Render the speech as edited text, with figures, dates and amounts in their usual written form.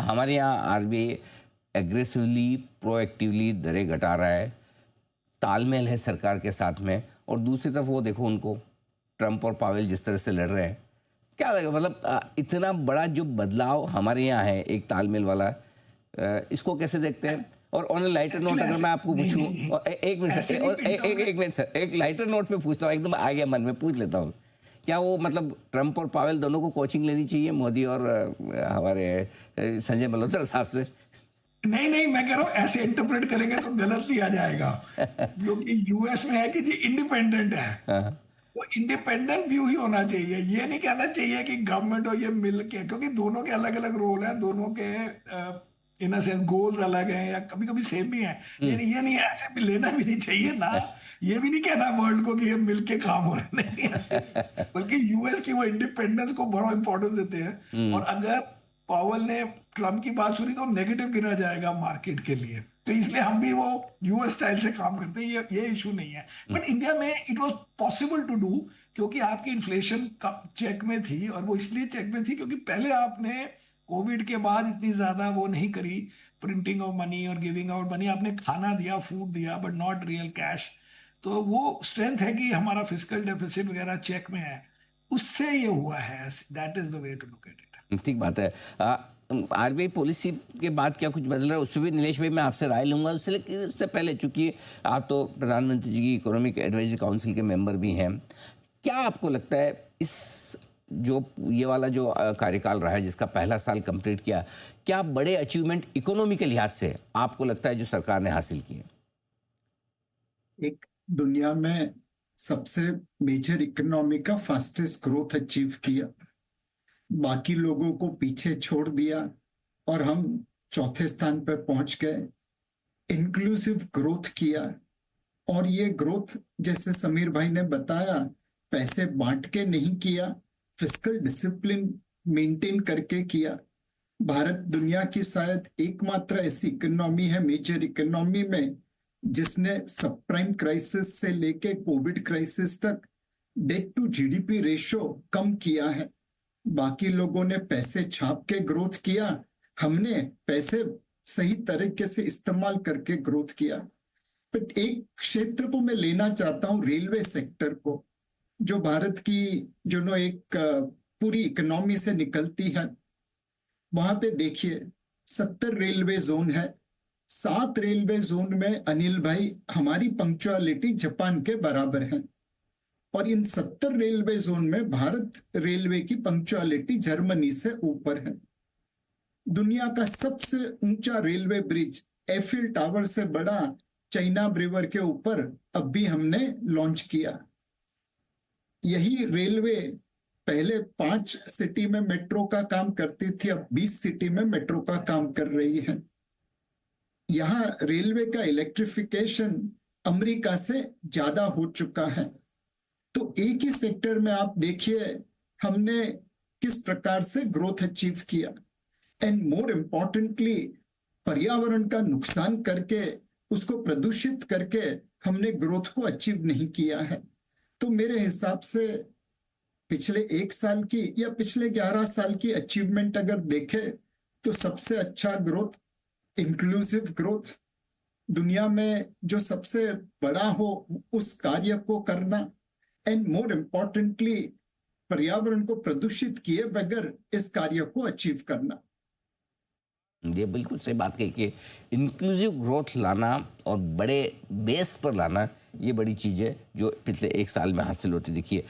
हमारे यहाँ RBI aggressively proactively दरें घटा रहा है, तालमेल है सरकार के साथ में, और दूसरी तरफ वो देखो उनको ट्रंप और पावेल जिस तरह से लड़ रहे हैं। क्या लगा, मतलब इतना बड़ा जो बदलाव हमारे यहाँ है एक तालमेल वाला, इसको कैसे देखते हैं? और ऑन लाइटर नोट अगर मैं आपको पूछूं, एक मिनट सर, एक मिनट सर, एक लाइटर नोट पे पूछता हूँ, एकदम आ गया मन में, पूछ लेता हूँ। क्या वो मतलब ट्रंप और पावेल दोनों को कोचिंग लेनी चाहिए, मोदी और हमारे संजय मल्होत्रा साहब से? नहीं नहीं, मैं कह रहा हूँ ऐसे इंटरप्रेट करेंगे तो गलत लिया जाएगा, क्योंकि यूएस में है कि जी इंडिपेंडेंट है, वो इंडिपेंडेंट व्यू ही होना चाहिए। ये नहीं कहना चाहिए कि गवर्नमेंट और ये मिल के, क्योंकि दोनों के अलग अलग रोल हैं, दोनों के इन सेंस गोल्स अलग हैं या कभी कभी सेम भी हैं। लेकिन ये नहीं, ऐसे भी लेना भी नहीं चाहिए ना। ये भी नहीं कहना वर्ल्ड को कि ये मिलके काम हो रहा है, नहीं ऐसे। बल्कि यूएस की वो इंडिपेंडेंस को बड़ा इंपॉर्टेंस देते हैं, और अगर पावेल ने ट्रम्प की बात सुनी तो नेगेटिव गिना जाएगा मार्केट के लिए, तो इसलिए हम भी वो यूएस स्टाइल से काम करते हैं, ये इशू नहीं है। बट इंडिया में it was possible to do, क्योंकि आपकी इन्फ्लेशन चेक में थी, और वो इसलिए चेक में थी क्योंकि पहले आपने कोविड के बाद इतनी ज्यादा वो नहीं करी, प्रिंटिंग ऑफ मनी और गिविंग आउट मनी, आपने खाना दिया, फूड दिया, बट नॉट रियल कैश। तो वो स्ट्रेंथ है कि हमारा फिजिकल डेफिसिट वगैरह चेक में है, उससे ये हुआ है। That is the way to look at it. ठीक बात है। आरबीआई पॉलिसी के बाद क्या कुछ बदल रहा है, उस पर भी नीलेश भाई मैं आपसे राय लूंगा। उससे पहले, चूंकि आप तो प्रधानमंत्री जी की इकोनॉमिक एडवाइजरी काउंसिल के मेंबर भी हैं, क्या आपको लगता है इस जो ये वाला जो कार्यकाल रहा है, जिसका पहला साल कंप्लीट किया, क्या बड़े अचीवमेंट इकोनॉमी के लिहाज से आपको लगता है जो सरकार ने हासिल किए? एक दुनिया में सबसे मेजर इकोनॉमी का फास्टेस्ट ग्रोथ अचीव किया, बाकी लोगों को पीछे छोड़ दिया और हम चौथे स्थान पर पहुंच गए। इंक्लूसिव ग्रोथ किया, और ये ग्रोथ जैसे समीर भाई ने बताया, पैसे बांट के नहीं किया, फिस्कल डिसिप्लिन मेंटेन करके किया। भारत दुनिया की शायद एकमात्र ऐसी इकोनॉमी है मेजर इकोनॉमी में जिसने सब प्राइम क्राइसिस से लेके कोविड क्राइसिस तक डेट टू जीडीपी रेशो कम किया है। बाकी लोगों ने पैसे छाप के ग्रोथ किया, हमने पैसे सही तरीके से इस्तेमाल करके ग्रोथ किया। बट एक क्षेत्र को मैं लेना चाहता हूं, रेलवे सेक्टर को, जो भारत की जो एक पूरी इकोनॉमी से निकलती है। वहां पे देखिए 70 रेलवे जोन है, 7 रेलवे जोन में अनिल भाई हमारी पंक्चुअलिटी जापान के बराबर है, और इन 70 रेलवे जोन में भारत रेलवे की पंक्चुअलिटी जर्मनी से ऊपर है। दुनिया का सबसे ऊंचा रेलवे ब्रिज एफिल टावर से बड़ा चाइना रिवर के ऊपर अब भी हमने लॉन्च किया। यही रेलवे पहले 5 सिटी में मेट्रो का काम करती थी, अब 20 सिटी में मेट्रो का काम कर रही है। यहां रेलवे का इलेक्ट्रिफिकेशन अमेरिका से ज्यादा हो चुका है। तो एक ही सेक्टर में आप देखिए हमने किस प्रकार से ग्रोथ अचीव किया, एंड मोर इम्पोर्टेंटली पर्यावरण का नुकसान करके, उसको प्रदूषित करके हमने ग्रोथ को अचीव नहीं किया है। तो मेरे हिसाब से पिछले 1 साल की या पिछले 11 साल की अचीवमेंट अगर देखे तो सबसे अच्छा ग्रोथ इंक्लूसिव ग्रोथ, दुनिया में जो सबसे बड़ा हो उस कार्य को करना, एंड मोर इम्पोर्टेंटली पर्यावरण को प्रदूषित किए बगैर इस कार्य को अचीव करना। ये बिल्कुल सही बात कही कि इंक्लूसिव ग्रोथ लाना और बड़े बेस पर लाना, ये बड़ी चीज़ है जो पिछले 1 साल में हासिल होती दिखी है।